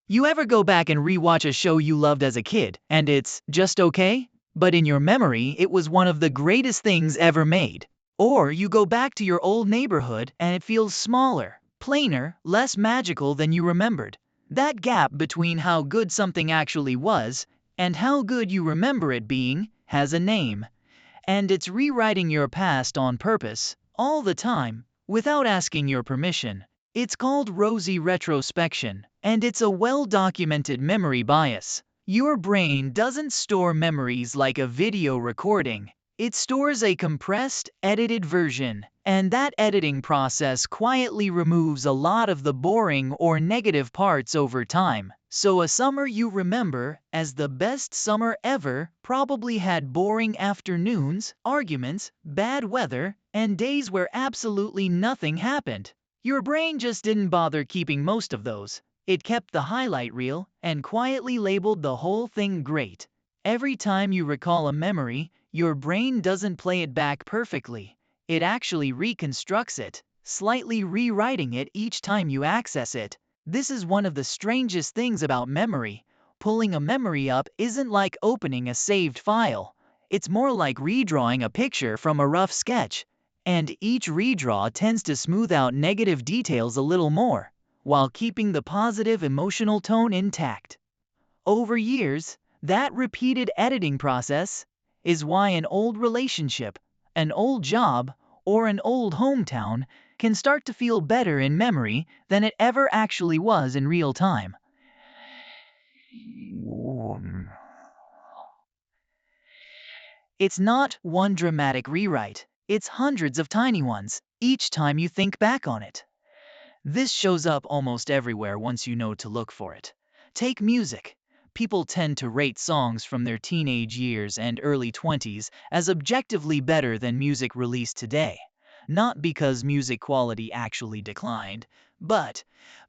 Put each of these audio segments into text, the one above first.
You ever go back and rewatch a show you loved as a kid, and it's just okay? But in your memory, it was one of the greatest things ever made. Or you go back to your old neighborhood and it feels smaller, plainer, less magical than you remembered. That gap between how good something actually was and how good you remember it being has a name. And it's rewriting your past on purpose, all the time, without asking your permission. It's called rosy retrospection, and it's a well-documented memory bias. Your brain doesn't store memories like a video recording. It stores a compressed, edited version, and that editing process quietly removes a lot of the boring or negative parts over time. So a summer you remember as the best summer ever probably had boring afternoons, arguments, bad weather, and days where absolutely nothing happened. Your brain just didn't bother keeping most of those. It kept the highlight reel and quietly labeled the whole thing great. Every time you recall a memory, your brain doesn't play it back perfectly. It actually reconstructs it, slightly rewriting it each time you access it. This is one of the strangest things about memory. Pulling a memory up isn't like opening a saved file. It's more like redrawing a picture from a rough sketch. And each redraw tends to smooth out negative details a little more, while keeping the positive emotional tone intact. Over years, that repeated editing process is why an old relationship, an old job, or an old hometown can start to feel better in memory than it ever actually was in real time. It's not one dramatic rewrite, it's hundreds of tiny ones, each time you think back on it. This shows up almost everywhere once you know to look for it. Take music. People tend to rate songs from their teenage years and early 20s as objectively better than music released today. Not because music quality actually declined, but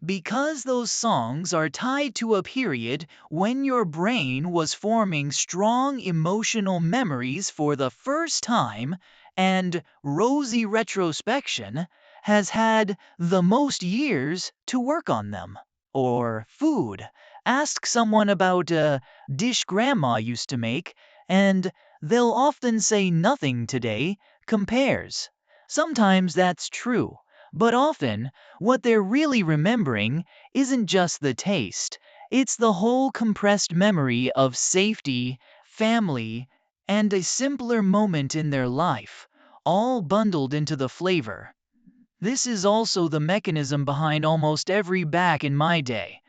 because those songs are tied to a period when your brain was forming strong emotional memories for the first time, and rosy retrospection has had the most years to work on them. Or food. Ask someone about a dish grandma used to make, and they'll often say nothing today compares. Sometimes that's true, but often what they're really remembering isn't just the taste, it's the whole compressed memory of safety, family, and a simpler moment in their life, all bundled into the flavor. This is also the mechanism behind almost every back in my day.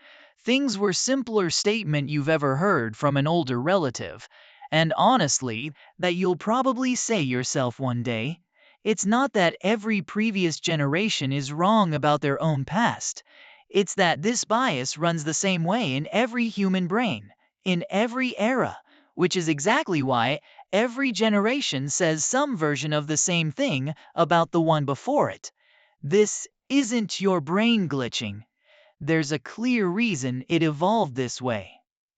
Things were simpler statement you've ever heard from an older relative, and honestly, that you'll probably say yourself one day. It's not that every previous generation is wrong about their own past. It's that this bias runs the same way in every human brain, in every era, which is exactly why every generation says some version of the same thing about the one before it. This isn't your brain glitching. There's a clear reason it evolved this way.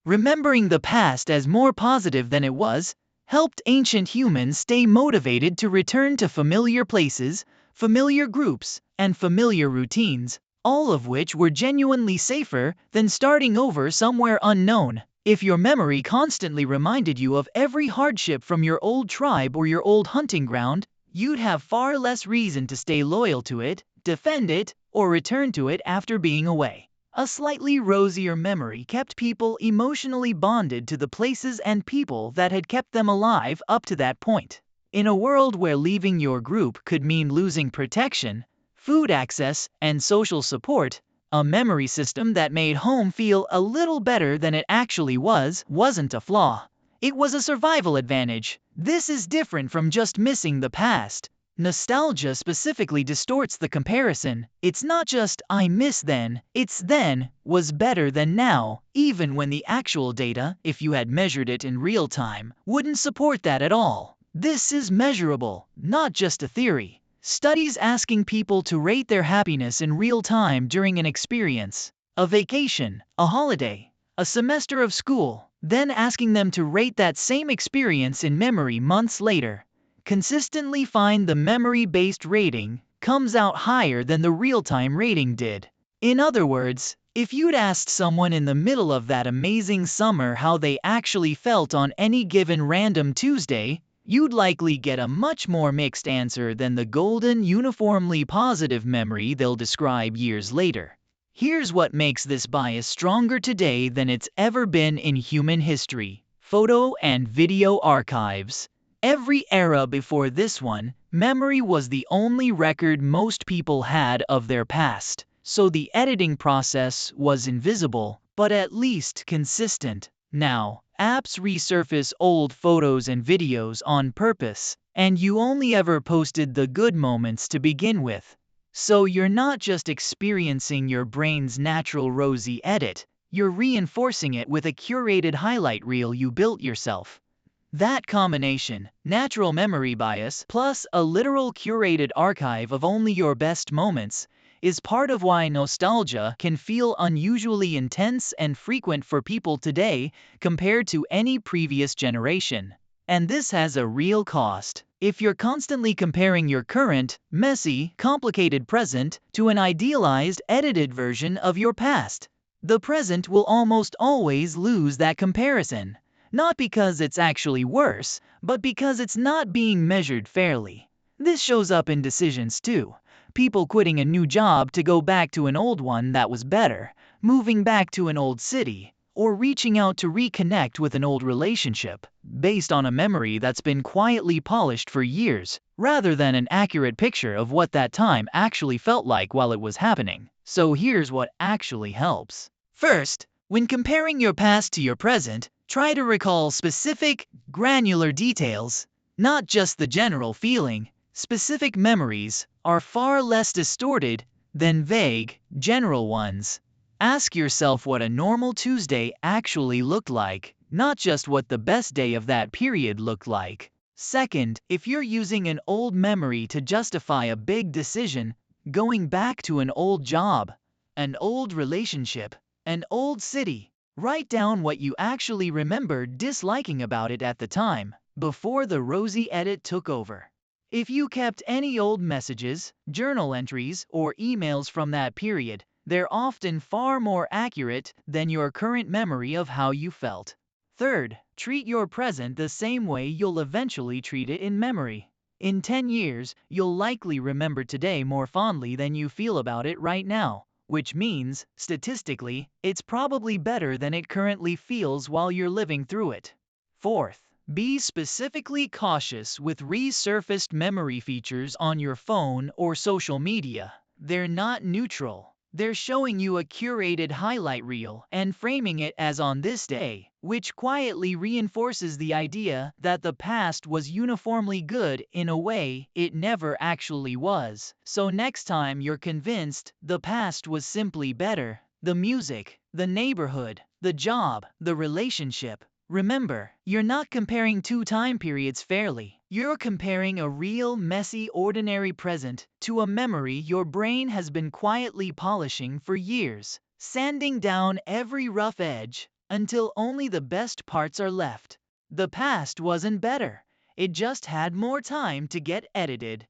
Remembering the past as more positive than it was helped ancient humans stay motivated to return to familiar places, familiar groups, and familiar routines, all of which were genuinely safer than starting over somewhere unknown. If your memory constantly reminded you of every hardship from your old tribe or your old hunting ground, you'd have far less reason to stay loyal to it, defend it, or return to it after being away. A slightly rosier memory kept people emotionally bonded to the places and people that had kept them alive up to that point. In a world where leaving your group could mean losing protection, food access, and social support, a memory system that made home feel a little better than it actually wasn't a flaw. It was a survival advantage. This is different from just missing the past. Nostalgia specifically distorts the comparison. It's not just I miss then, it's then was better than now, even when the actual data, if you had measured it in real time, wouldn't support that at all. This is measurable, not just a theory. Studies asking people to rate their happiness in real time during an experience, a vacation, a holiday, a semester of school, then asking them to rate that same experience in memory months later, consistently find the memory-based rating comes out higher than the real-time rating did. In other words, If you'd asked someone in the middle of that amazing summer how they actually felt on any given random Tuesday, you'd likely get a much more mixed answer than the golden, uniformly positive memory they'll describe years later. Here's what makes this bias stronger today than it's ever been in human history: photo and video archives. Every era before this one, memory was the only record most people had of their past. So the editing process was invisible, but at least consistent. Now, apps resurface old photos and videos on purpose, and you only ever posted the good moments to begin with. So you're not just experiencing your brain's natural rosy edit, you're reinforcing it with a curated highlight reel you built yourself. That combination, natural memory bias plus a literal curated archive of only your best moments, is part of why nostalgia can feel unusually intense and frequent for people today compared to any previous generation. And this has a real cost. If you're constantly comparing your current, messy, complicated present to an idealized, edited version of your past, the present will almost always lose that comparison. Not because it's actually worse, but because it's not being measured fairly. This shows up in decisions too. People quitting a new job to go back to an old one that was better, moving back to an old city, or reaching out to reconnect with an old relationship, based on a memory that's been quietly polished for years, rather than an accurate picture of what that time actually felt like while it was happening. So here's what actually helps. First, when comparing your past to your present, try to recall specific, granular details, not just the general feeling. Specific memories are far less distorted than vague, general ones. Ask yourself what a normal Tuesday actually looked like, not just what the best day of that period looked like. Second, if you're using an old memory to justify a big decision, going back to an old job, an old relationship, an old city, write down what you actually remember disliking about it at the time, before the rosy edit took over. If you kept any old messages, journal entries, or emails from that period, they're often far more accurate than your current memory of how you felt. Third, treat your present the same way you'll eventually treat it in memory. In 10 years, you'll likely remember today more fondly than you feel about it right now, which means, statistically, it's probably better than it currently feels while you're living through it. Fourth, be specifically cautious with resurfaced memory features on your phone or social media. They're not neutral. They're showing you a curated highlight reel and framing it as on this day, which quietly reinforces the idea that the past was uniformly good in a way it never actually was. So next time you're convinced the past was simply better, the music, the neighborhood, the job, the relationship, remember, you're not comparing two time periods fairly. You're comparing a real, messy, ordinary present to a memory your brain has been quietly polishing for years, sanding down every rough edge until only the best parts are left. The past wasn't better. It just had more time to get edited.